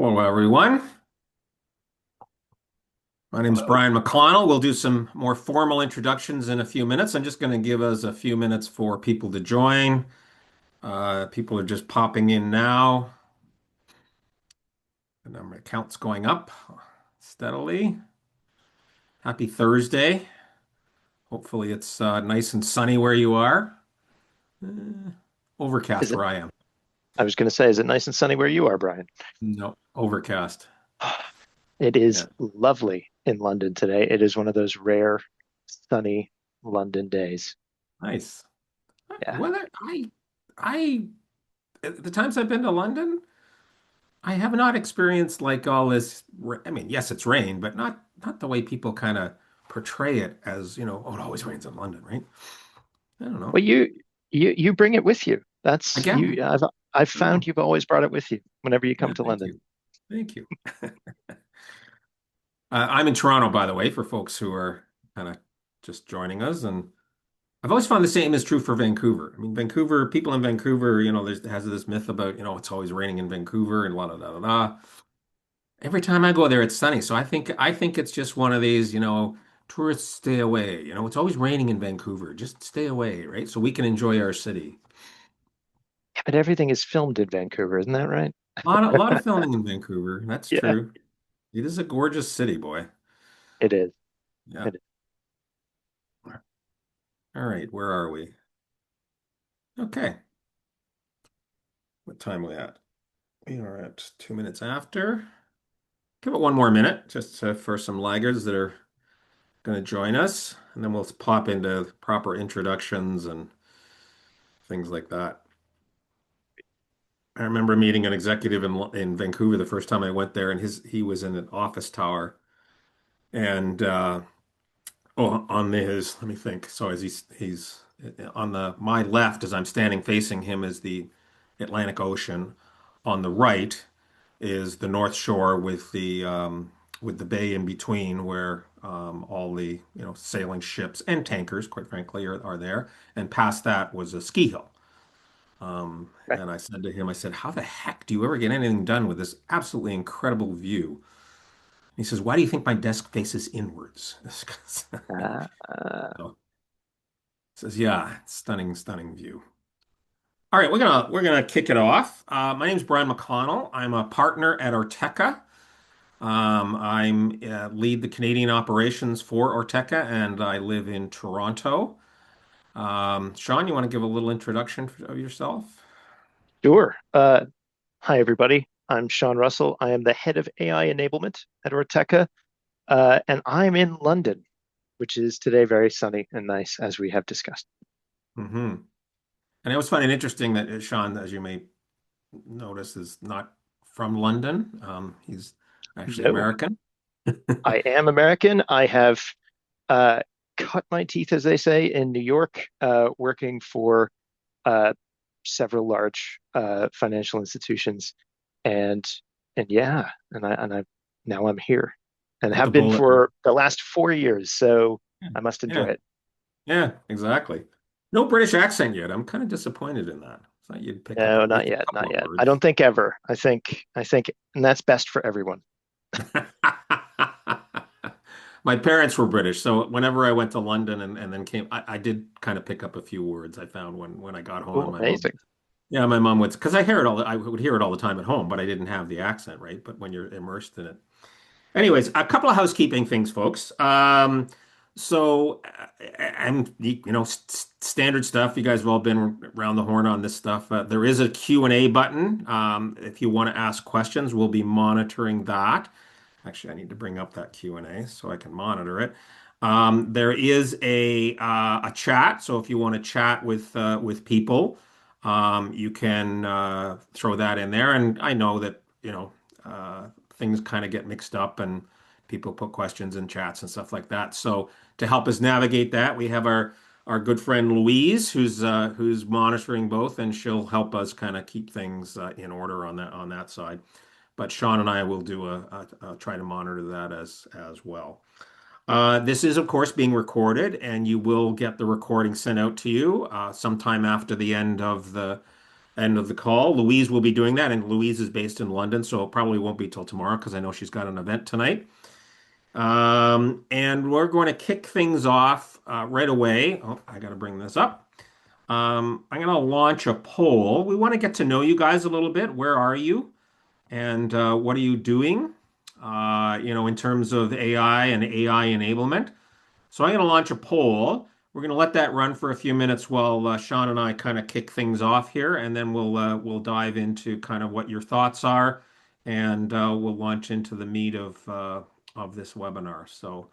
Hello, everyone. My name is Brian McConnell. We'll do some more formal introductions in a few minutes. I'm just going to give us a few minutes for people to join. People are just popping in now. The number of counts going up steadily. Happy Thursday. Hopefully, it's nice and sunny where you are. Uh, Is Overcast it? where I am. I was going to say, is it nice and sunny where you are, Brian? No, overcast. It is Yeah, lovely in London today. It is one of those rare sunny London days. nice. Yeah. Whether I, the times I've been to London. I have not experienced like all this. I mean, yes, it's rain, but not the way people kind of portray it as, oh, it always rains in London, right? I don't know. Well, you bring it with you. That's Again, you. I've found oh, you've always brought it with you whenever you come yeah, to thank London. you. Thank you. I'm in Toronto, by the way, for folks who are kind of just joining us. And I've always found the same is true for Vancouver. I mean, Vancouver, people in Vancouver, has this myth about, it's always raining in Vancouver and la da da da da. Every time I go there, it's sunny. So I think it's just one of these, tourists stay away. It's always raining in Vancouver. Just stay away, right? So we can enjoy our city. Yeah, but everything is filmed in Vancouver, isn't that right? A lot of filming in Vancouver. That's Yeah, true. It is a gorgeous city, boy. it is. Yeah. It is. All right, where are we? Okay. What time are we at? We are at 2 minutes after. Give it one more minute just for some laggers that are going to join us, and then we'll pop into proper introductions and things like that. I remember meeting an executive in Vancouver the first time I went there, and he was in an office tower, and on his let me think. So as he's on the my left as I'm standing facing him is the Atlantic Ocean. On the right is the North Shore with the bay in between where all the sailing ships and tankers, quite frankly, are there. And past that was a ski hill. Right. And I said to him, I said, how the heck do you ever get anything done with this absolutely incredible view? He says, why do you think my desk faces inwards? Uh, So, he says, yeah, stunning, stunning view. All right, we're gonna kick it off. My name's Brian McConnell. I'm a partner at Ortecha. I'm lead the Canadian operations for Ortecha, and I live in Toronto. Sean, you want to give a little introduction of yourself? sure. Hi, everybody. I'm Sean Russell. I am the head of AI enablement at Ortecha, and I'm in London, which is today very sunny and nice, as we have discussed. hmm And it was fun and interesting that Sean, as you may notice, is not from London. He's actually No, American. I am American. I have uh, cut my teeth, as they say, in New York, working for uh, several large financial institutions, and yeah, and I now I'm here, and Bit the have been bullet. for the last 4 years. So Yeah, I must enjoy yeah, it. yeah, exactly. No British accent yet. I'm kind of disappointed in that. Thought you'd pick up No, at not least a yet, couple not of yet. I words. don't think ever. I think, and that's best for everyone. My parents were British, so whenever I went to London and then came, I did kind of pick up a few words I found when I got home. And Oh, my mom, amazing. yeah, my mom would, because I would hear it all the time at home, but I didn't have the accent, right? But when you're immersed in it. Anyways, a couple of housekeeping things, folks. So, and standard stuff. You guys have all been around the horn on this stuff. There is a Q&A button. If you want to ask questions, we'll be monitoring that. Actually, I need to bring up that Q&A so I can monitor it. There is a chat. So if you want to chat with people, you can throw that in there. And I know that things kind of get mixed up and people put questions in chats and stuff like that. So to help us navigate that, we have our good friend Louise, who's monitoring both, and she'll help us kind of keep things in order on that side. But Sean and I will do a try to monitor that as well. This is, of course, being recorded, and you will get the recording sent out to you sometime after the end of end of the call. Louise will be doing that, and Louise is based in London, so it probably won't be till tomorrow because I know she's got an event tonight. And we're going to kick things off right away. Oh, I got to bring this up. I'm going to launch a poll. We want to get to know you guys a little bit. Where are you? And what are you doing? In terms of AI and AI enablement. So I'm going to launch a poll. We're going to let that run for a few minutes while Sean and I kind of kick things off here, and then we'll dive into kind of what your thoughts are, and we'll launch into the meat of this webinar. So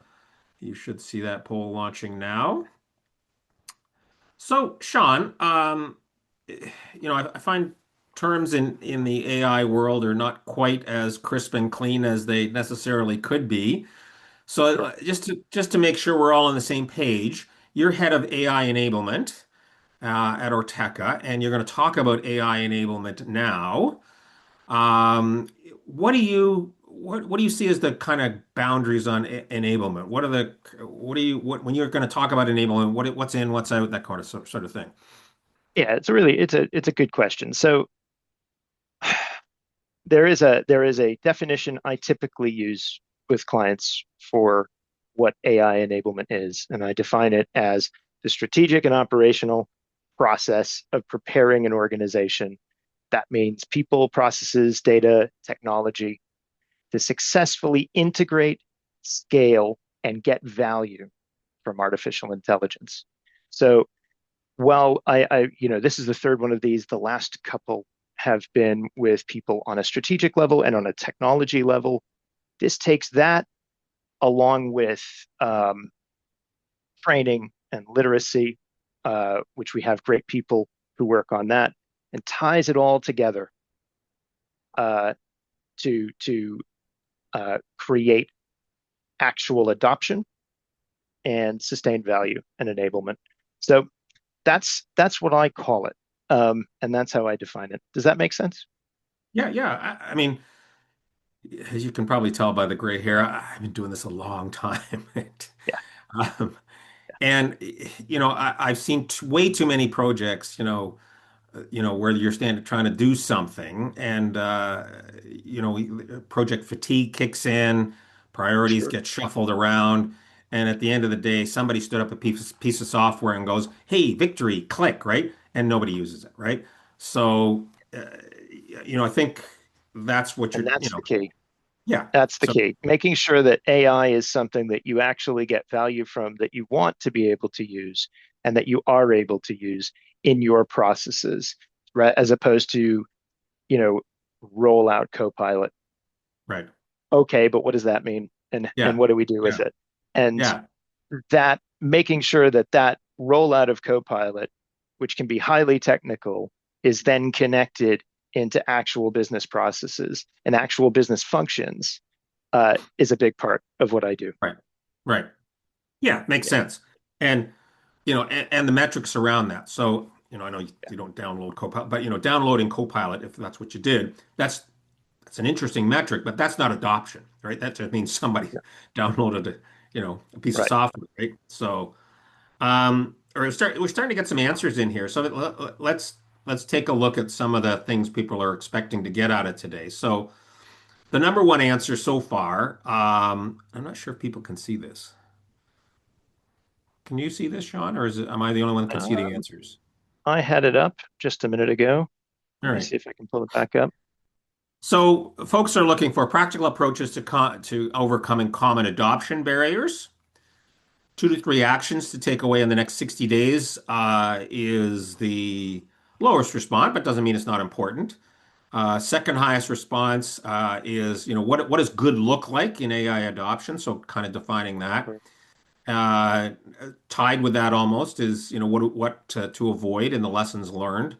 you should see that poll launching now. So Sean, I find terms in the AI world are not quite as crisp and clean as they necessarily could be. So Sure. just to make sure we're all on the same page, you're head of AI enablement at Ortecha, and you're going to talk about AI enablement now. Um, what do you see as the kind of boundaries on enablement? What when you're going to talk about enablement? What's in, what's out, that kind of sort of thing. Yeah, it's a good question. So there is a definition I typically use with clients for what AI enablement is, and I define it as the strategic and operational process of preparing an organization. That means people, processes, data, technology to successfully integrate, scale, and get value from artificial intelligence. So while this is the third one of these, the last couple have been with people on a strategic level and on a technology level. This takes that along with training and literacy, which we have great people who work on that, and ties it all together uh, to create actual adoption and sustained value and enablement. So that's what I call it, and that's how I define it. Does that make sense? Yeah, yeah. I mean, as you can probably tell by the gray hair, I've been doing this a long time. Yeah, Um, and I've seen way too many projects, where you're standing trying to do something, and project fatigue kicks in, priorities sure. get shuffled around, and at the end of the day, somebody stood up a piece of software and goes, "Hey, victory, click," right? And nobody uses it, right? So, I think that's what And you're, that's the key. yeah. That's the So, key. Making sure that AI is something that you actually get value from, that you want to be able to use, and that you are able to use in your processes, right? As opposed to, you know, roll out Copilot. right. Okay, but what does that mean? And Yeah. what do we do with Yeah. it? And Yeah. that making sure that that rollout of Copilot, which can be highly technical, is then connected into actual business processes and actual business functions, is a big part of what I do. Right. Right. Yeah, makes Yeah, sense. And and the metrics around that. So, I know yeah, you don't download Copilot, but downloading Copilot, if that's what you did, that's an interesting metric, but that's not adoption, right? That just means somebody yeah. downloaded a piece of Right. software, right? So, we're starting to get some answers in here. So let's take a look at some of the things people are expecting to get out of today. So, the number one answer so far, I'm not sure if people can see this. Can you see this, Sean, or am I the only one that can see the Um, answers? I had it up just a minute ago. All Let me right. see if I can pull it back up. So, folks are looking for practical approaches to overcoming common adoption barriers. 2 to 3 actions to take away in the next 60 days is the lowest response, but doesn't mean it's not important. Second highest response is, what does good look like in AI adoption? So, kind of defining that. Sure. Uh, Tied with that almost is, what to avoid in the lessons learned.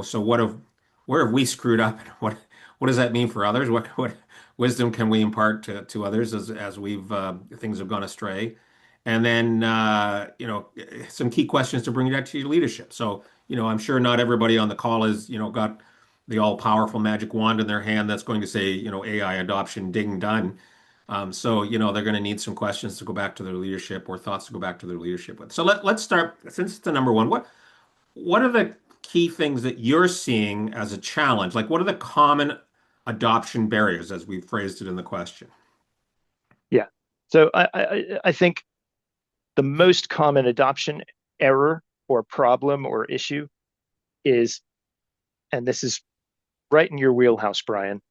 So where have we screwed up? What does that mean for others? What wisdom can we impart to others as we've things have gone astray? And then some key questions to bring back to your leadership. So I'm sure not everybody on the call has got the all-powerful magic wand in their hand that's going to say AI adoption ding done. So they're going to need some questions to go back to their leadership or thoughts to go back to their leadership with. So let's start since it's the number one. What are the key things that you're seeing as a challenge? Like, what are the common adoption barriers, as we phrased it in the question? Yeah. So I think the most common adoption error or problem or issue is, and this is right in your wheelhouse, Brian,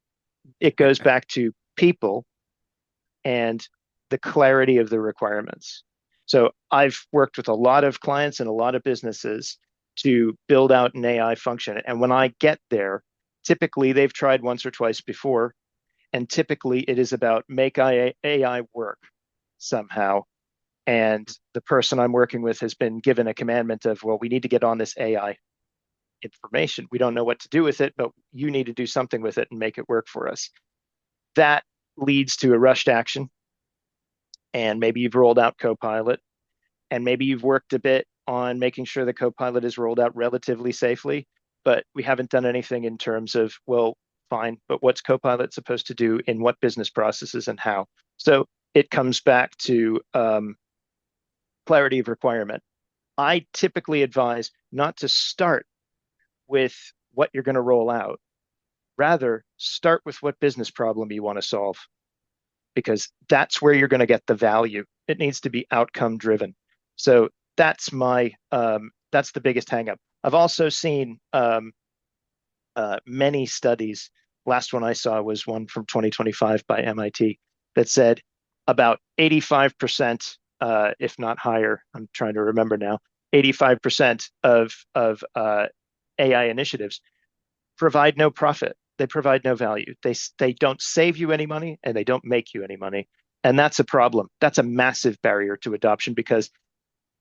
it goes back to people and the clarity of the requirements. So I've worked with a lot of clients and a lot of businesses to build out an AI function. And when I get there, typically they've tried once or twice before, and typically it is about make AI work somehow. And the person I'm working with has been given a commandment of, well, we need to get on this AI information. We don't know what to do with it, but you need to do something with it and make it work for us. That leads to a rushed action. And maybe you've rolled out Copilot, and maybe you've worked a bit on making sure the Copilot is rolled out relatively safely, but we haven't done anything in terms of, well, fine, but what's Copilot supposed to do in what business processes and how? So it comes back to clarity of requirement. I typically advise not to start with what you're going to roll out. Rather, start with what business problem you want to solve, because that's where you're going to get the value. It needs to be outcome driven. So that's the biggest hangup. I've also seen many studies. Last one I saw was one from 2025 by MIT that said about 85%, if not higher, I'm trying to remember now, 85% of AI initiatives provide no profit. They provide no value. They don't save you any money and they don't make you any money. And that's a problem. That's a massive barrier to adoption, because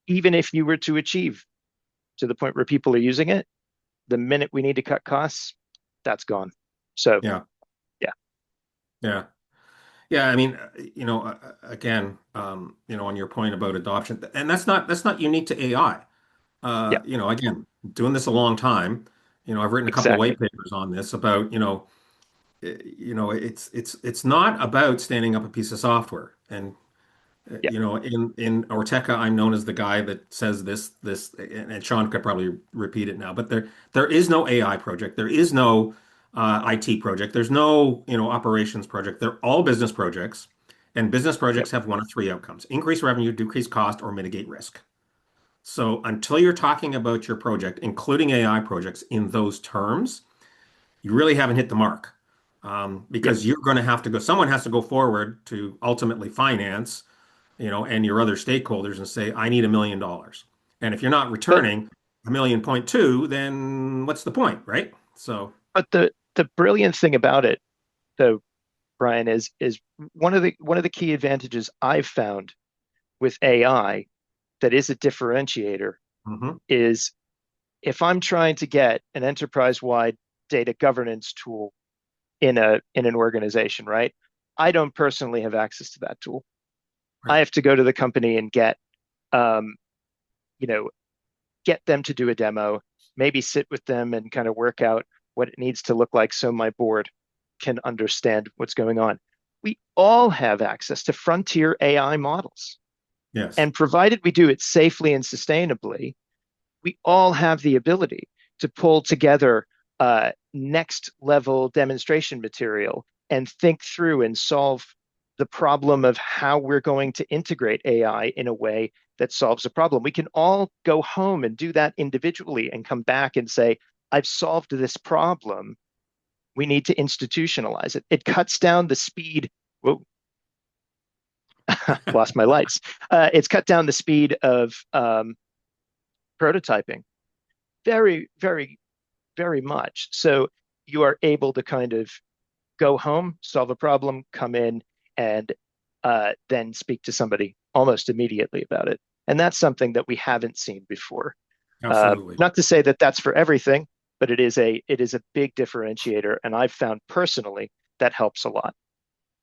even if you were to achieve to the point where people are using it, the minute we need to cut costs, that's gone. So Yeah, yeah, yeah. Yeah, I mean, again, on your point about adoption, and that's not unique to AI. yeah, Again, doing this a long time. I've written a couple of white exactly. papers on this about, it's not about standing up a piece of software. And Yeah, in Ortecha, I'm known as the guy that says this, and Sean could probably repeat it now. But there is no AI project. There is no IT project. There's no, operations project. They're all business projects, and business yep. projects have one of three outcomes: increase revenue, decrease cost, or mitigate risk. So until you're talking about your project, including AI projects, in those terms, you really haven't hit the mark. Yep. Because you're going to have to go, someone has to go forward to ultimately finance, and your other stakeholders and say, I need $1 million. And if you're not But returning a million point two, then what's the point, right? So, the brilliant thing about it, though, Brian, is one of the key advantages I've found with AI that is a differentiator mhm. is if I'm trying to get an enterprise-wide data governance tool in an organization, right? I don't personally have access to that tool. I Right. have to go to the company and um, you know, get them to do a demo, maybe sit with them and kind of work out what it needs to look like so my board can understand what's going on. We all have access to frontier AI models. Yes. And provided we do it safely and sustainably, we all have the ability to pull together next level demonstration material and think through and solve the problem of how we're going to integrate AI in a way that solves a problem. We can all go home and do that individually and come back and say, I've solved this problem. We need to institutionalize it. It cuts down the speed. Whoa, lost my lights. It's cut down the speed of prototyping very, very, very much. So you are able to kind of go home, solve a problem, come in, and then speak to somebody almost immediately about it. And that's something that we haven't seen before. Absolutely. Not to say that that's for everything, but it is a big differentiator, and I've found personally that helps a lot.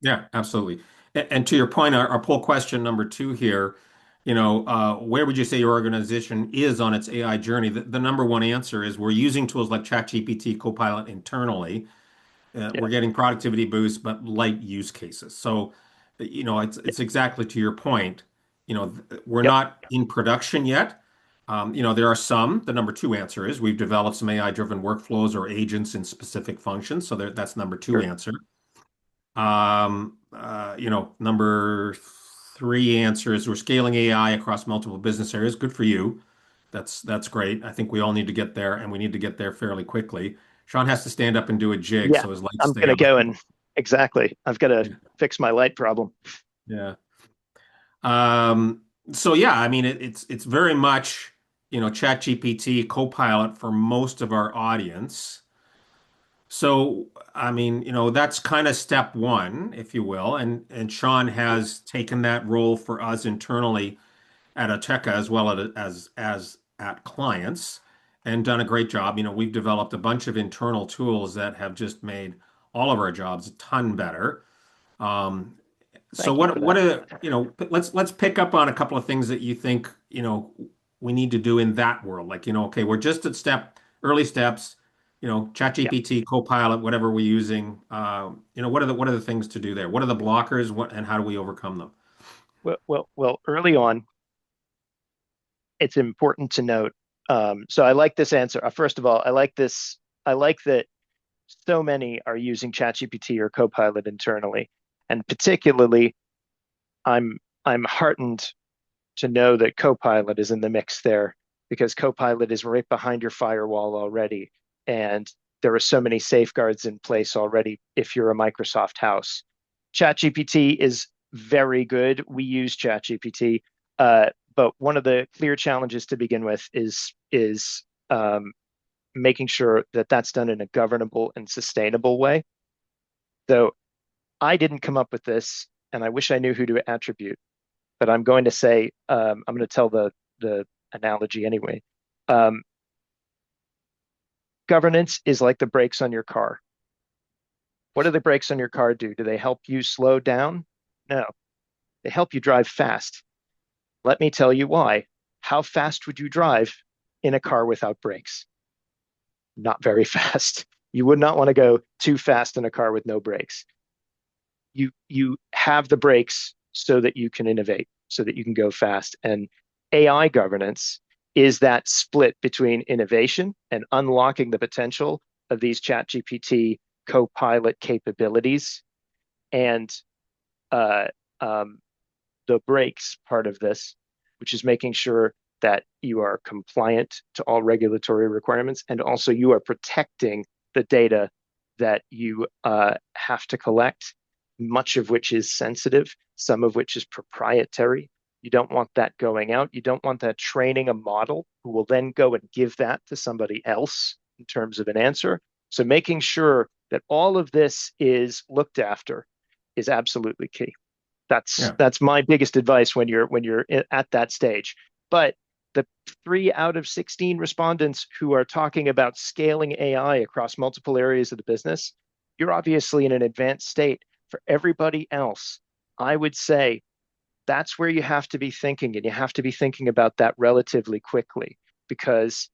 Yeah, absolutely. And to your point, our poll question number two here, where would you say your organization is on its AI journey? The number one answer is we're using tools like ChatGPT, Copilot internally. Yeah, We're getting productivity boosts, but light use cases. So, it's exactly to your point. We're yep, not in production yet, There are some. The number two answer is we've developed some AI-driven workflows or agents in specific functions. So that's number two Sure. answer. Number three answer is we're scaling AI across multiple business areas. Good for you. That's great. I think we all need to get there, and we need to get there fairly quickly. Sean has to stand up and do a jig Yeah, so his lights I'm stay gonna on. go and exactly. I've got to Yeah. fix my light problem. Yeah. Um, so yeah, I mean it's very much, ChatGPT Copilot for most of our audience. So I mean, that's kind of step one, if you will. And Sean has taken that role for us internally at Ortecha as well as at clients and done a great job. We've developed a bunch of internal tools that have just made all of our jobs a ton better. Um, so Thank you for what that. are, let's pick up on a couple of things that you think, we need to do in that world. Like, okay, we're just at early steps, Yeah. ChatGPT, Copilot, whatever we're using. What are the things to do there? What are the blockers? And how do we overcome them? Well. Early on, it's important to note. So I like this answer. First of all, I like this. I like that so many are using ChatGPT or Copilot internally, and particularly, I'm heartened to know that Copilot is in the mix there because Copilot is right behind your firewall already, and there are so many safeguards in place already if you're a Microsoft house. ChatGPT is very good. We use ChatGPT, but one of the clear challenges to begin with is making sure that that's done in a governable and sustainable way. So I didn't come up with this, and I wish I knew who to attribute, but I'm going to say I'm going to tell the analogy anyway. Um, Governance is like the brakes on your car. What do the brakes on your car do? Do they help you slow down? No, they help you drive fast. Let me tell you why. How fast would you drive in a car without brakes? Not very fast. You would not want to go too fast in a car with no brakes. You have the brakes so that you can innovate, so that you can go fast. And AI governance is that split between innovation and unlocking the potential of these chat GPT co-pilot capabilities and uh, um, the brakes part of this, which is making sure that you are compliant to all regulatory requirements and also you are protecting the data that you have to collect, much of which is sensitive, some of which is proprietary. You don't want that going out. You don't want that training a model who will then go and give that to somebody else in terms of an answer. So making sure that all of this is looked after is absolutely key. Yeah. That's my biggest advice when you're at that stage. But the 3 out of 16 respondents who are talking about scaling AI across multiple areas of the business, you're obviously in an advanced state. For everybody else, I would say that's where you have to be thinking, and you have to be thinking about that relatively quickly because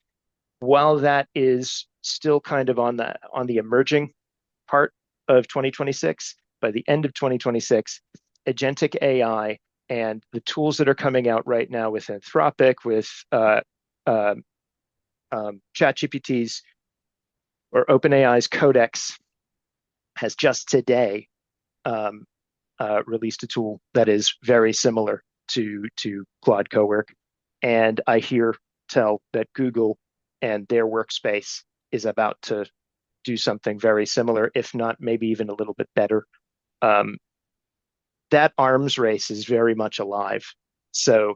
while that is still kind of on the emerging part of 2026, by the end of 2026, agentic AI and the tools that are coming out right now with Anthropic, with uh, ChatGPT's or OpenAI's Codex has just today um, released a tool that is very similar to Claude Cowork, and I hear tell that Google and their workspace is about to do something very similar, if not maybe even a little bit better. Um, that arms race is very much alive. So,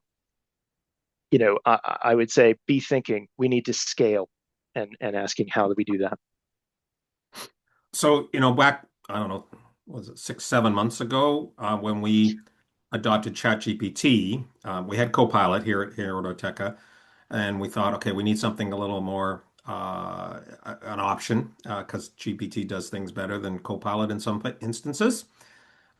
I would say be thinking we need to scale and asking how do we do that? So, back, I don't know, was it 6, 7 months ago, when we adopted ChatGPT, we had Copilot here at Ortecha, and we thought, okay, we need something a little more an option because GPT does things better than Copilot in some instances.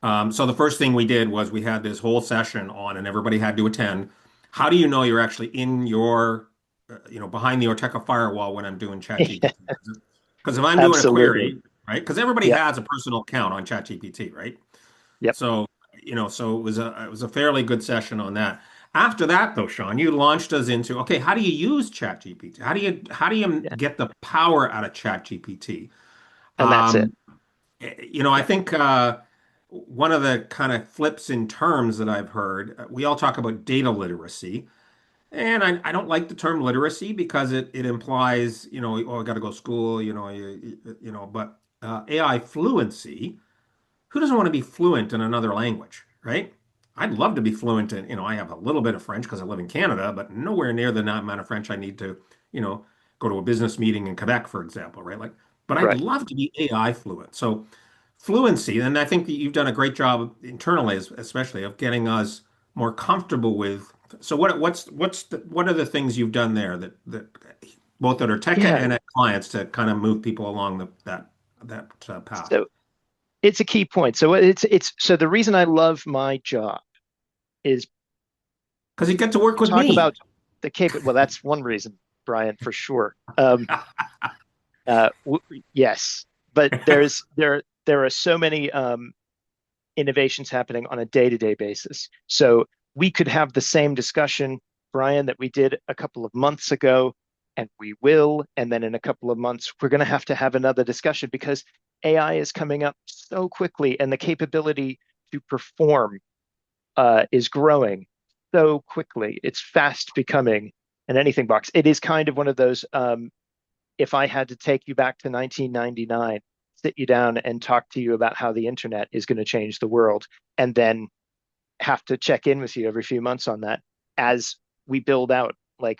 So the first thing we did was we had this whole session on, and everybody had to attend. How do you know you're actually in behind the Ortecha firewall when I'm doing ChatGPT? Because if I'm doing a Absolutely. query, right? Because everybody Yep. has a personal account on ChatGPT, right? Yep. So, so it was a fairly good session on that. After that, though, Sean, you launched us into, okay, how do you use ChatGPT? How do you Yeah, get the power out of ChatGPT? and that's it. Um, I Yeah, think one of the kind of flips in terms that I've heard, we all talk about data literacy, and I don't like the term literacy because it implies, oh, I got to go to school, but AI fluency. Who doesn't want to be fluent in another language, right? I'd love to be fluent in, I have a little bit of French because I live in Canada, but nowhere near the amount of French I need to, you know, go to a business meeting in Quebec, for example, right? Like, but I'd right. love to be AI fluent. So fluency, and I think that you've done a great job internally, especially of getting us more comfortable with. So what are the things you've done there that both at Ortecha Yeah. and at clients to kind of move people along that path? So it's a key point. So it's so the reason I love my job is Because you get to work you with talk me. about the cap. Well, that's one reason, Brian, for sure. Yes, but there are so many innovations happening on a day-to-day basis. So we could have the same discussion, Brian, that we did a couple of months ago, and we will. And then in a couple of months, we're going to have another discussion because AI is coming up so quickly, and the capability to perform is growing so quickly. It's fast becoming an anything box. It is kind of one of those. If I had to take you back to 1999, sit you down and talk to you about how the internet is going to change the world, and then have to check in with you every few months on that as we build out like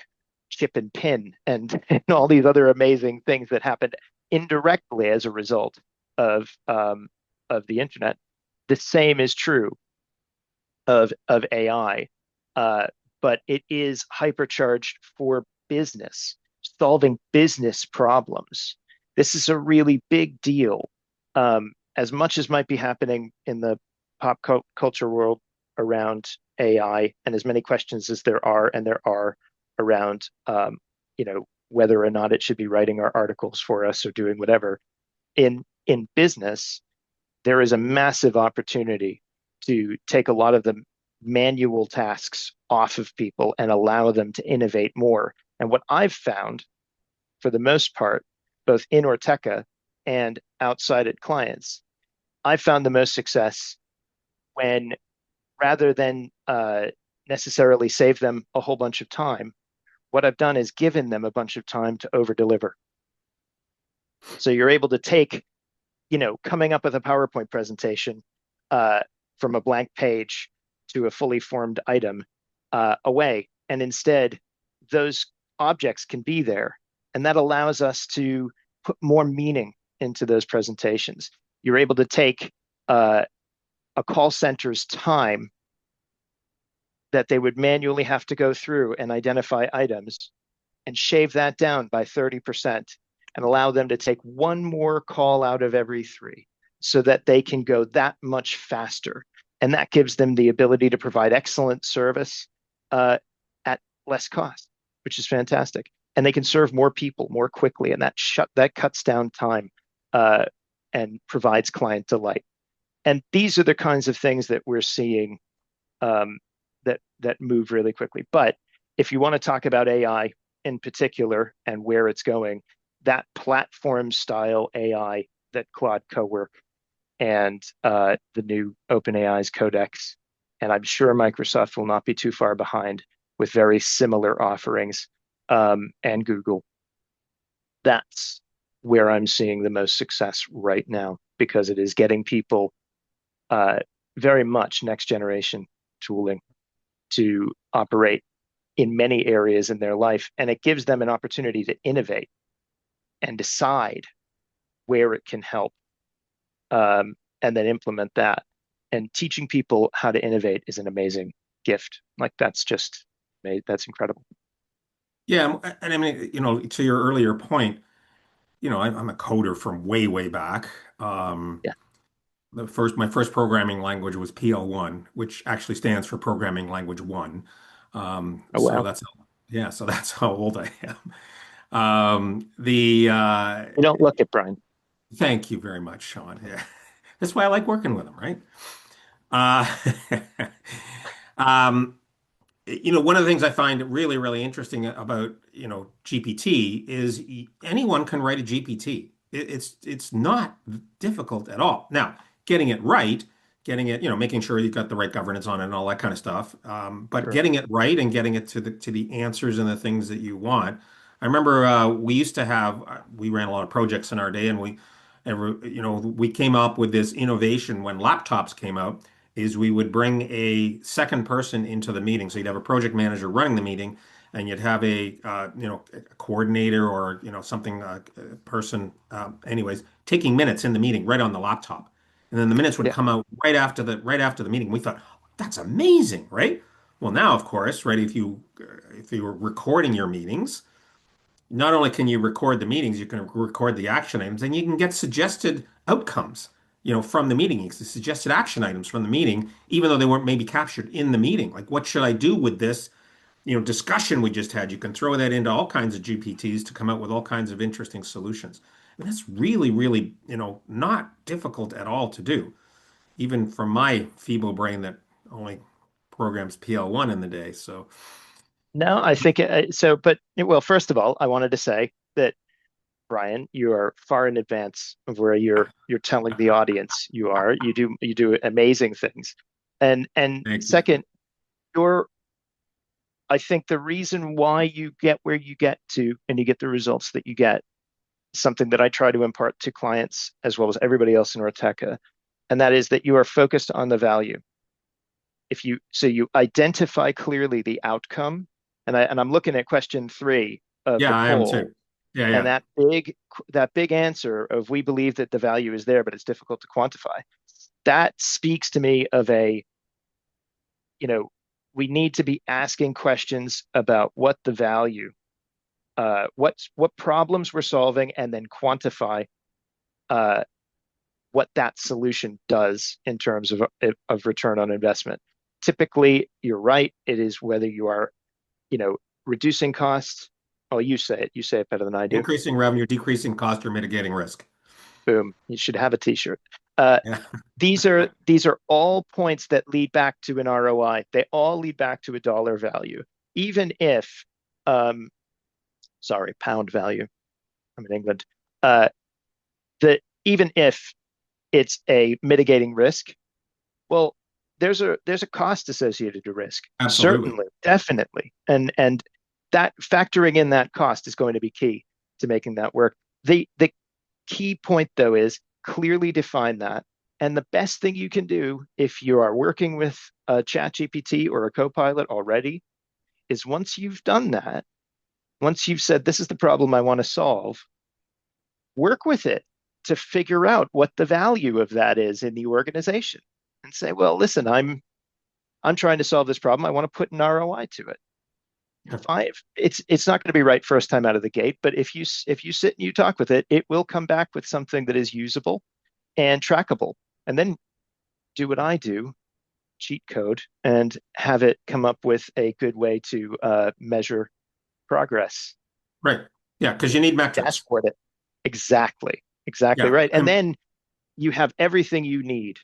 chip and pin and all these other amazing things that happened indirectly as a result of the internet. The same is true of AI, uh, but it is hypercharged for business, solving business problems. This is a really big deal. As much as might be happening in the culture world around AI, and as many questions as there are around, whether or not it should be writing our articles for us or doing whatever. In business, there is a massive opportunity to take a lot of the manual tasks off of people and allow them to innovate more. And what I've found, for the most part, both in Orteca and outside at clients, I've found the most success when rather than necessarily save them a whole bunch of time, what I've done is given them a bunch of time to over deliver. So you're able to take, coming up with a PowerPoint presentation uh, from a blank page to a fully formed item away. And instead, those objects can be there. And that allows us to put more meaning into those presentations. You're able to take uh, a call center's time that they would manually have to go through and identify items and shave that down by 30% and allow them to take one more call out of every three so that they can go that much faster. And that gives them the ability to provide excellent service at less cost, which is fantastic. And they can serve more people more quickly, and that cuts down time uh, and provides client delight. And these are the kinds of things that we're seeing um, that move really quickly. But if you want to talk about AI in particular and where it's going, that platform style AI that Claude Cowork and the new OpenAI's Codex, and I'm sure Microsoft will not be too far behind with very similar offerings, and Google. That's where I'm seeing the most success right now because it is getting people uh, very much next generation tooling to operate in many areas in their life. And it gives them an opportunity to innovate and decide where it can help, and then implement that. And teaching people how to innovate is an amazing gift. Like that's incredible. Yeah, and I mean, to your earlier point, I'm a coder from way, way back. Yeah. My first programming language was PL1, which actually stands for Programming Language One. Oh, So wow. that's how old I am. The You don't look it, Brian. Thank you very much, Sean. Yeah, that's why I like working with him, right? Uh, um, one of the things I find really, really interesting about, GPT is anyone can write a GPT. It's not difficult at all. Now, getting it right, getting it, making sure you've got the right governance on it and all that kind of stuff. But Sure. getting it right and getting it to the answers and the things that you want. I remember we used to have we ran a lot of projects in our day, and we came up with this innovation when laptops came out is we would bring a second person into the meeting. So you'd have a project manager running the meeting, and you'd have a coordinator or something person, anyways, taking minutes in the meeting right on the laptop, and then the minutes would Yeah. come out right after the meeting. We thought that's amazing, right? Well, now of course, right? If you were recording your meetings, not only can you record the meetings, you can record the action items, and you can get suggested outcomes, from the meeting. Suggested action items from the meeting, even though they weren't maybe captured in the meeting. Like, what should I do with this, discussion we just had? You can throw that into all kinds of GPTs to come out with all kinds of interesting solutions. And that's really, really, not difficult at all to do, even from my feeble brain that only programs PL1 in the day. So, No, I think so. But well, first of all, I wanted to say that Brian, you are far in advance of where you're telling the audience you are. You do amazing things. And thank you. second, you're I think the reason why you get where you get to and you get the results that you get is something that I try to impart to clients as well as everybody else in Ortecha, and that is that you are focused on the value. You identify clearly the outcome, and I'm looking at question 3 of Yeah, the I am poll, too. Yeah, and yeah. that big answer of we believe that the value is there, but it's difficult to quantify. That speaks to me of you know, we need to be asking questions about what the value, what problems we're solving, and then quantify uh, what that solution does in terms of return on investment. Typically, you're right. It is whether you are, you know, reducing costs. Oh, you say it. You say it better than I do. Increasing revenue, decreasing cost, or mitigating risk. Boom. You should have a T-shirt. Uh, Yeah. these are all points that lead back to an ROI. They all lead back to a dollar value, even if, um, sorry, pound value. I'm in England. Uh, that even if it's a mitigating risk, well, there's a cost associated to risk, Absolutely. certainly, definitely, and that factoring in that cost is going to be key to making that work. The key point though is clearly define that. And the best thing you can do if you are working with a chat GPT or a copilot already is once you've done that, once you've said, this is the problem I want to solve, work with it to figure out what the value of that is in the organization and say, well, listen, I'm trying to solve this problem. I want to put an ROI to it. Yeah. Five, it's not going to be right first time out of the gate, but if you sit and you talk with it, it will come back with something that is usable and trackable. And then do what I do, cheat code, and have it come up with a good way to measure progress. Right. Yeah, because you need metrics. Dashboard it. Exactly Yeah. right. And then you have everything you need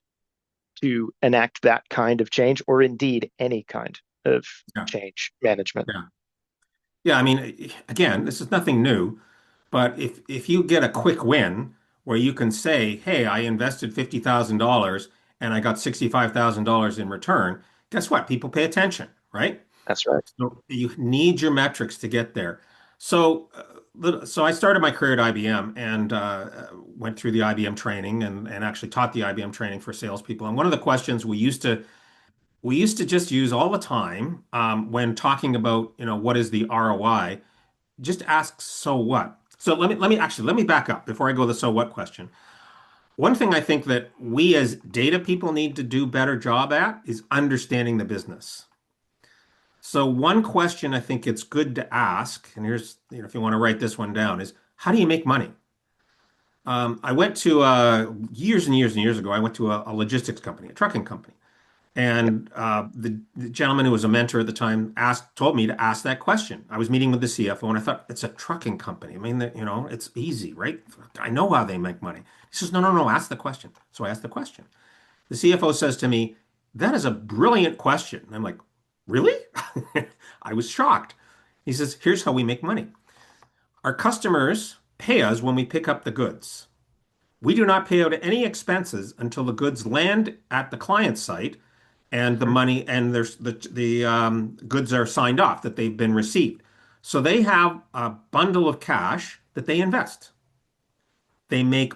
to enact that kind of change, or indeed any kind of Yeah. change management. Yeah. Yeah. I mean, again, this is nothing new, but if you get a quick win where you can say, "Hey, I invested $50,000 and I got $65,000 in return," guess what? People pay attention, right? That's right. So you need your metrics to get there. So I started my career at IBM and went through the IBM training and actually taught the IBM training for salespeople. And one of the questions we used to just use all the time when talking about what is the ROI, just ask so what. So let me back up before I go to the so what question. One thing I think that we as data people need to do better job at is understanding the business. So one question I think it's good to ask, and here's, if you want to write this one down, is how do you make money? I went to years and years and years ago. I went to a logistics company, a trucking company, Yep. and the gentleman who was a mentor at the time told me to ask that question. I was meeting with the CFO, and I thought it's a trucking company. I mean, it's easy, right? I know how they make money. He says, no, no, no, ask the question. So I asked the question. The CFO says to me, "That is a brilliant question." And I'm like, Really? I was shocked. He says, here's how we make money. Our customers pay us when we pick up the goods. We do not pay out any expenses until the goods land at the client site and the money and there's the goods are signed off that they've been received. So they have a bundle of cash that they invest. They make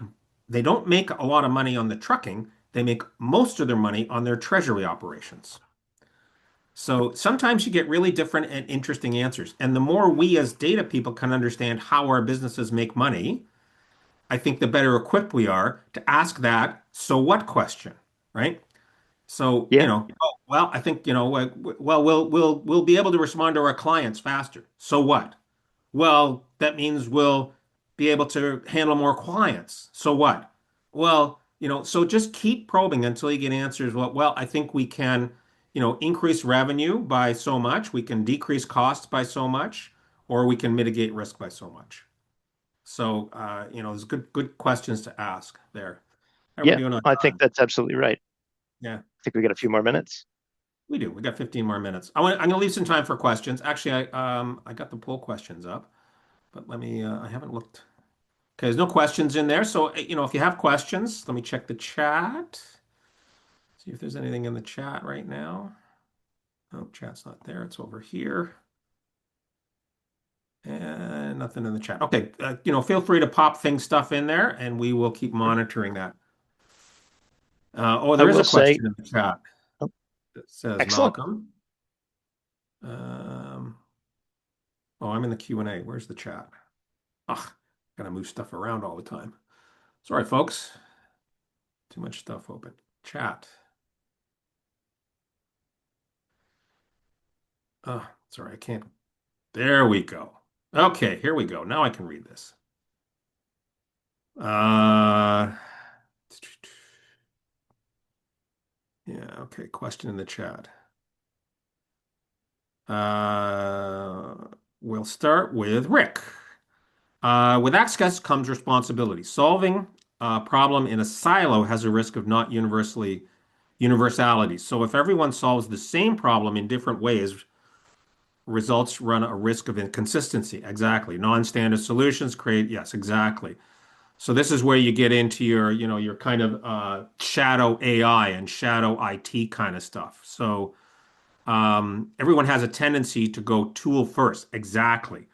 they don't make a lot of money on the trucking. They make most of their money on their treasury operations. So sometimes you get really different and interesting answers. And the more we as data people can understand how our businesses make money, I think the better equipped we are to ask that so what question, right? So, Yeah. oh, well, I think, well, we'll be able to respond to our clients faster. So what? Well, that means we'll be able to handle more clients. So what? Well, so just keep probing until you get answers. Well, I think we can, increase revenue by so much, we can decrease costs by so much, or we can mitigate risk by so much. So, there's good questions to ask there. How are we Yeah, doing on I think time? that's absolutely right. Yeah, I think we got a few more minutes. we do. We got 15 more minutes. I'm gonna leave some time for questions. Actually, I got the poll questions up, but I haven't looked. Okay, there's no questions in there. So, if you have questions, let me check the chat. See if there's anything in the chat right now. Oh, chat's not there. It's over here. And nothing in the chat. Okay, feel free to pop stuff in there, and we will keep monitoring that. Oh, I there is will a say, question in the chat oh, that says, excellent. Malcolm. Um, oh, I'm in the Q&A. Where's the chat? Ugh, gotta move stuff around all the time. Sorry, folks. Too much stuff open. Chat. Oh, sorry, I can't. There we go. Okay, here we go. Now I can read this. Uh, yeah, okay. Question in the chat. Uh, we'll start with Rick. With access comes responsibility. Solving a problem in a silo has a risk of not universality. So if everyone solves the same problem in different ways, results run a risk of inconsistency. Exactly. Non-standard solutions create, yes, exactly. So this is where you get into your kind of shadow AI and shadow IT kind of stuff. So everyone has a tendency to go tool first. Exactly.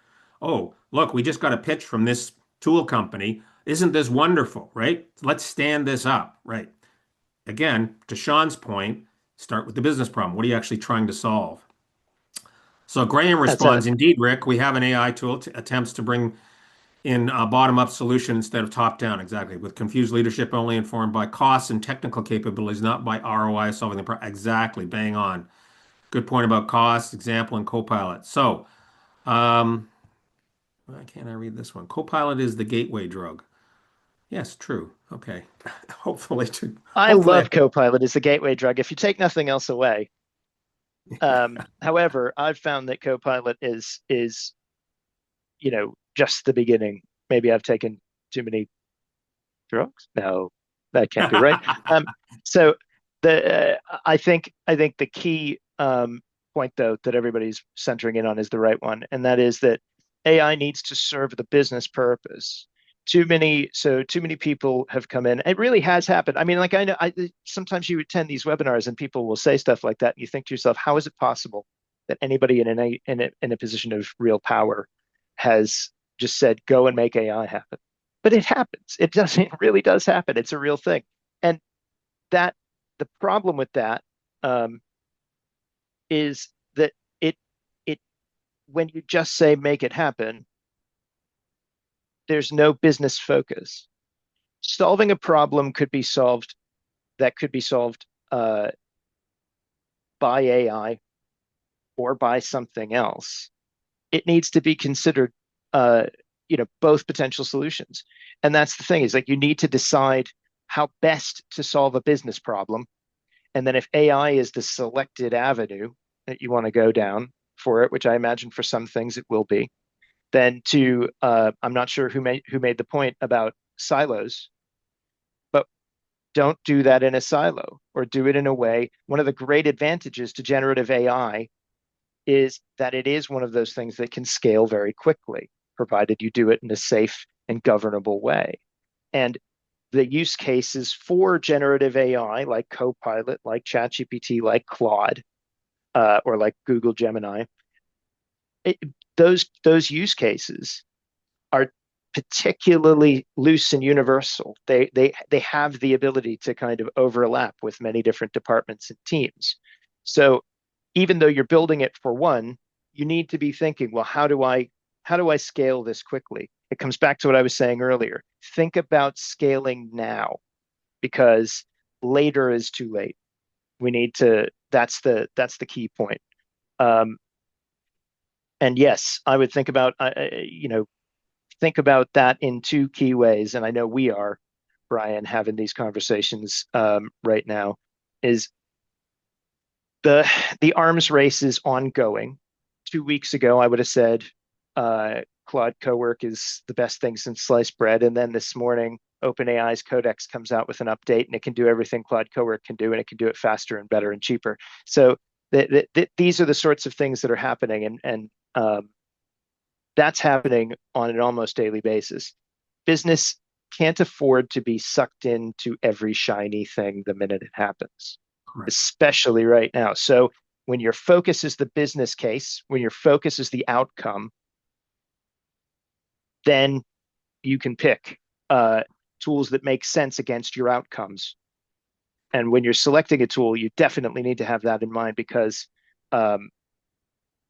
Oh, look, we just got a pitch from this tool company. Isn't this wonderful, right? Let's stand this up, right? Again, to Sean's point, start with the business problem. What are you actually trying to solve? So Graham That's a responds, indeed, Rick, we have an AI tool to attempts to bring in a bottom-up solution instead of top-down, exactly, with confused leadership only informed by costs and technical capabilities, not by ROI solving the problem. Exactly, bang on. Good point about cost, example, and Copilot. So, um, why can't I read this one? Copilot is the gateway drug. Yes, true. Okay. Hopefully, I hopefully, love Copilot as the gateway drug. If you take nothing else away, however, I've found that Copilot is just the beginning. Maybe I've taken too many drugs. No, that can't be right. So I think the key point though that everybody's centering in on is the right one, and that is that AI needs to serve the business purpose. Too many people have come in. It really has happened. I mean, like I know, sometimes you attend these webinars and people will say stuff like that, and you think to yourself, how is it possible that anybody in a position of real power has just said, go and make AI happen? But it happens. It does. It really does happen. It's a real thing. And that the problem with that um, is that it when you just say make it happen, there's no business focus. Solving a problem could be solved by AI or by something else. It needs to be considered, uh, both potential solutions. And that's the thing is like you need to decide how best to solve a business problem. And then if AI is the selected avenue that you want to go down for it, which I imagine for some things it will be, then I'm not sure who made the point about silos, but don't do that in a silo or do it in a way. One of the great advantages to generative AI is that it is one of those things that can scale very quickly, provided you do it in a safe and governable way. And the use cases for generative AI, like Copilot, like ChatGPT, like Claude, or like Google Gemini, it, those use cases are particularly loose and universal. They have the ability to kind of overlap with many different departments and teams. So even though you're building it for one, you need to be thinking, well, how do I scale this quickly? It comes back to what I was saying earlier. Think about scaling now because later is too late. We need to. That's the key point. Um, and yes, I would think about that in two key ways. And I know we are, Brian, having these conversations right now. Is the arms race is ongoing. 2 weeks ago, I would have said Claude Cowork is the best thing since sliced bread, and then this morning, OpenAI's Codex comes out with an update, and it can do everything Claude Cowork can do, and it can do it faster and better and cheaper. So these are the sorts of things that are happening, and that's happening on an almost daily basis. Business can't afford to be sucked into every shiny thing the minute it happens, Correct. especially right now. So when your focus is the business case, when your focus is the outcome, then you can pick tools that make sense against your outcomes. And when you're selecting a tool, you definitely need to have that in mind because um,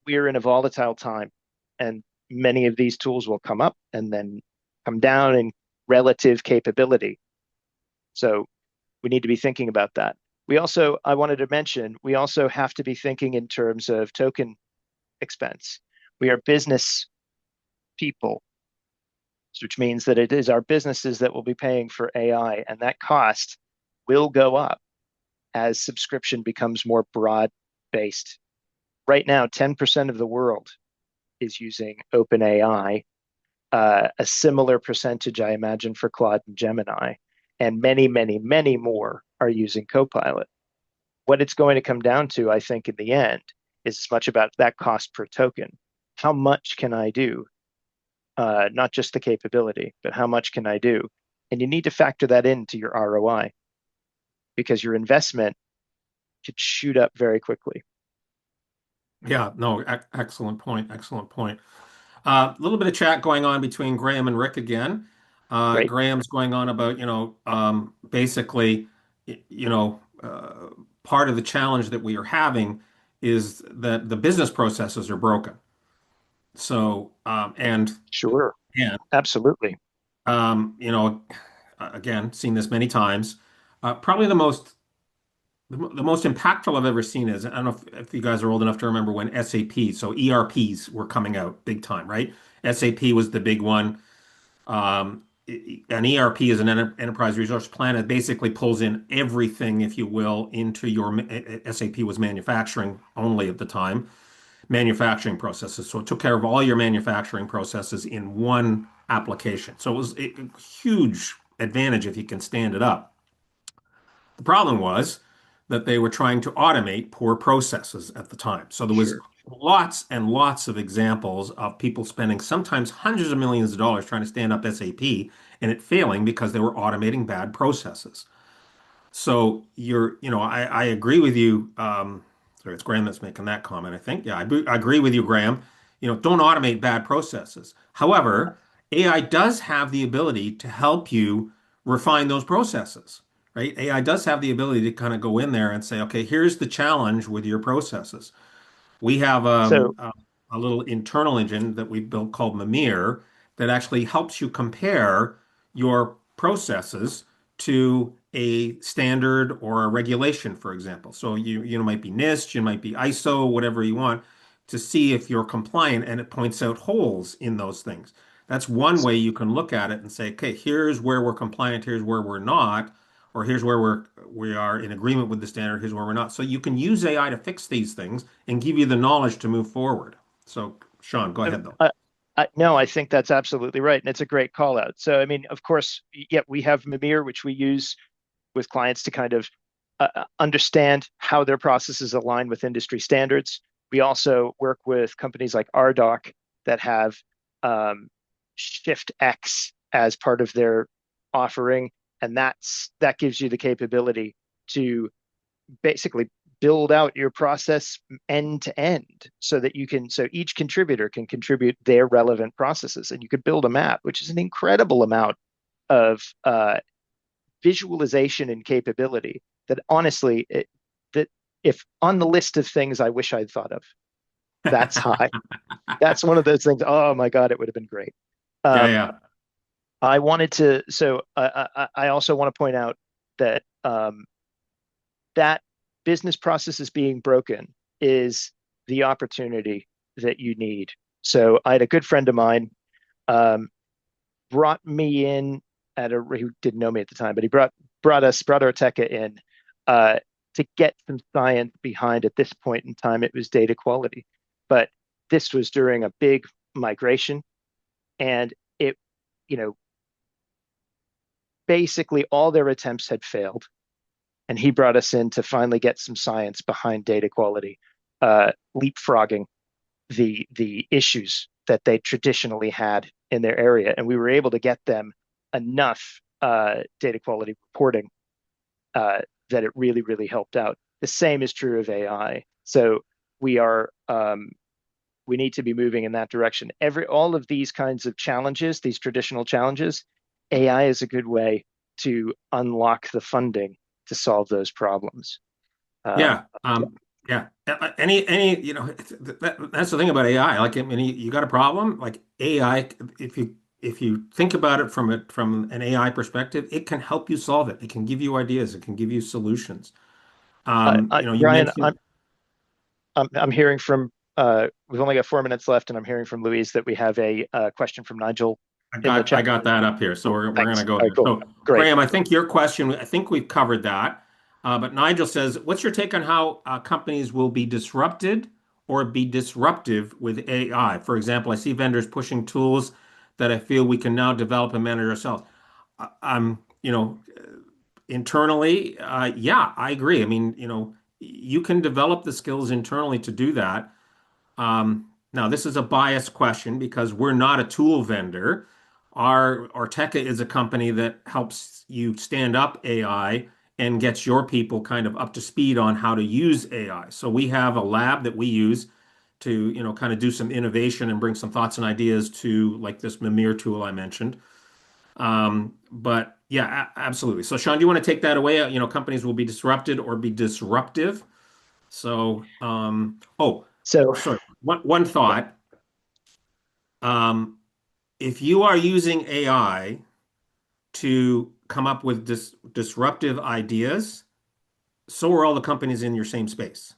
we're in a volatile time, and many of these tools will come up and then come down in relative capability. So we need to be thinking about that. I wanted to mention, we also have to be thinking in terms of token expense. We are business people, which means that it is our businesses that will be paying for AI, and that cost will go up as subscription becomes more broad based. Right now, 10% of the world is using OpenAI, a similar percentage, I imagine, for Claude and Gemini, and many, many, many more are using Copilot. What it's going to come down to, I think, in the end, is as much about that cost per token. How much can I do? Not just the capability, but how much can I do? And you need to factor that into your ROI because your investment could shoot up very quickly. Yeah, no, excellent point. Excellent point. A little bit of chat going on between Graham and Rick again. Great. Graham's going on about, basically, part of the challenge that we are having is that the business processes are broken. So, Sure. and, Absolutely. um, you know, again, seen this many times. Probably the most impactful I've ever seen is, I don't know if you guys are old enough to remember when SAP, so ERPs were coming out big time, right? SAP was the big one. An ERP is an enterprise resource plan. It basically pulls in everything, if you will, into your SAP was manufacturing only at the time, manufacturing processes. So it took care of all your manufacturing processes in one application. So it was a huge advantage if you can stand it up. The problem was that they were trying to automate poor processes at the time. So there was Sure. lots and lots of examples of people spending sometimes hundreds of millions of dollars trying to stand up SAP and it failing because they were automating bad processes. So I agree with you. Sorry, it's Graham that's making that comment, I think. Yeah, I agree with you, Graham. Don't automate bad processes. However, AI does have the ability to help you refine those processes, right? AI does have the ability to kind of go in there and say, okay, here's the challenge with your processes. We have So, a little internal engine that we built called Mimir that actually helps you compare your processes to a standard or a regulation, for example. So you might be NIST, you might be ISO, whatever you want, to see if you're compliant, and it points out holes in those things. That's one way you can look at it and say, okay, here's where we're compliant, here's where we're not, or here's where we are in agreement with the standard, here's where we're not. So you can use AI to fix these things and give you the knowledge to move forward. So, Sean, go so ahead though. no, I think that's absolutely right, and it's a great call out. So, I mean, of course, yeah, we have Mimir, which we use with clients to kind of understand how their processes align with industry standards. We also work with companies like RDoc that have um, Shift X as part of their offering, and that gives you the capability to basically build out your process end to end so that so each contributor can contribute their relevant processes, and you could build a map, which is an incredible amount of visualization and capability that honestly that if on the list of things I wish I'd thought of, that's high. That's one of those things. Oh my God, it would have been great. Yeah, Um, yeah. I wanted to, so I also want to point out that that business processes being broken is the opportunity that you need. So I had a good friend of mine um, brought me in who didn't know me at the time, but he brought Ortecha in uh, to get some science behind. At this point in time, it was data quality, but this was during a big migration, and it, you know, basically all their attempts had failed, and he brought us in to finally get some science behind data quality, leapfrogging the issues that they traditionally had in their area, and we were able to get them enough data quality reporting uh, that it really helped out. The same is true of AI. So we are we need to be moving in that direction. All of these kinds of challenges, these traditional challenges, AI is a good way to unlock the funding to solve those problems. Um, Yeah. Yeah. That's the thing about AI. Like, I mean, you got a problem, like AI, if you think about it from an AI perspective, it can help you solve it. It can give you ideas. It can give you solutions. You Brian, mentioned, I'm hearing from we've only got 4 minutes left, and I'm hearing from Louise that we have a question from Nigel in the I chat. got that up here, so Cool. we're gonna Thanks. go All right, there. cool. So, Great. Graham, I think your question, I think we've covered that. But Nigel says, "What's your take on how companies will be disrupted or be disruptive with AI? For example, I see vendors pushing tools that I feel we can now develop and manage ourselves." You know, internally, yeah, I agree. I mean, you can develop the skills internally to do that. Now, this is a biased question because we're not a tool vendor. Our Ortecha is a company that helps you stand up AI and gets your people kind of up to speed on how to use AI. So we have a lab that we use to, kind of do some innovation and bring some thoughts and ideas to like this Mimir tool I mentioned. But yeah, absolutely. So Sean, do you want to take that away? Companies will be disrupted or be disruptive. So, oh, So, sorry. One yeah. thought. Um, if you are using AI to come up with disruptive ideas, so are all the companies in your same space.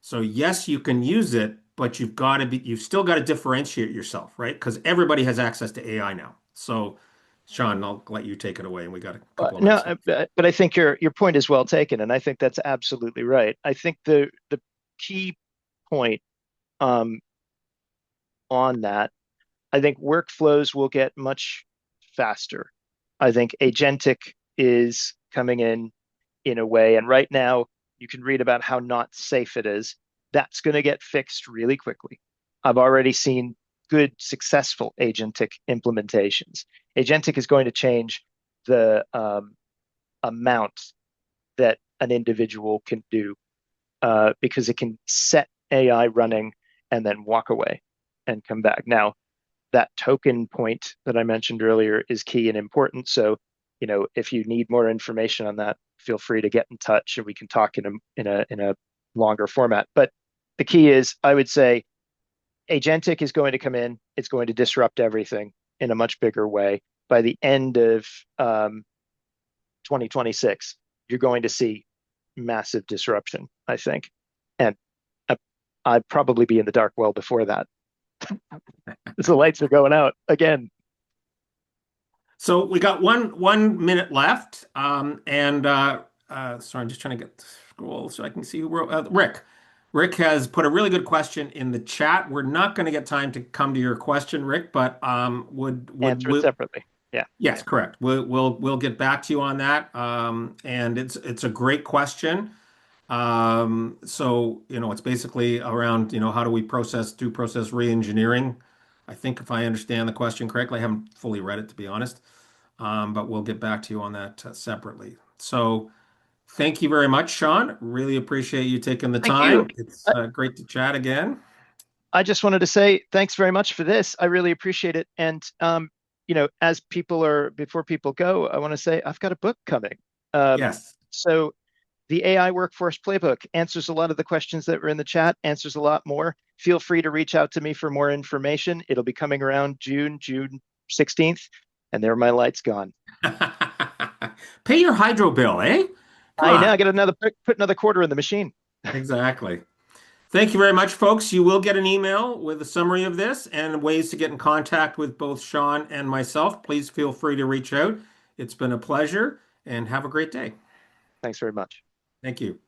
So yes, you can use it, but you've still got to differentiate yourself, right? Because everybody has access to AI now. So, Sean, I'll let you take it away, and we got a couple of No, minutes left. but I think your point is well taken, and I think that's absolutely right. I think the key point um, on that, I think workflows will get much faster. I think agentic is coming in a way, and right now you can read about how not safe it is. That's going to get fixed really quickly. I've already seen good, successful agentic implementations. Agentic is going to change the amount that an individual can do because it can set AI running and then walk away and come back. Now, that token point that I mentioned earlier is key and important. So, if you need more information on that, feel free to get in touch and we can talk in a longer format. But the key is, I would say, agentic is going to come in. It's going to disrupt everything in a much bigger way. By the end of 2026, you're going to see massive disruption, I think. And I'd probably be in the dark well before that. The lights are going out again. So we got one minute left, and sorry, I'm just trying to get the scroll so I can see who wrote. Rick. Rick has put a really good question in the chat. We're not going to get time to come to your question, Rick, but would Answer it we? separately. Yeah. Yes, correct. We'll get back to you on that. And it's a great question. So, it's basically around, how do we do process re-engineering? I think if I understand the question correctly, I haven't fully read it to be honest. But we'll get back to you on that separately. So thank you very much, Sean. Really appreciate you taking the Thank you. time. It's great to chat again. I just wanted to say thanks very much for this. I really appreciate it. And as before people go, I want to say I've got a book coming. Um, Yes. so the AI Workforce Playbook answers a lot of the questions that were in the chat, answers a lot more. Feel free to reach out to me for more information. It'll be coming around June 16th, and there are my lights gone. Pay your hydro bill, eh? Come I now on. get another put another quarter in the machine. Exactly. Thank you very much, folks. You will get an email with a summary of this and ways to get in contact with both Sean and myself. Please feel free to reach out. It's been a pleasure and have a great day. Thanks very much. Thank you.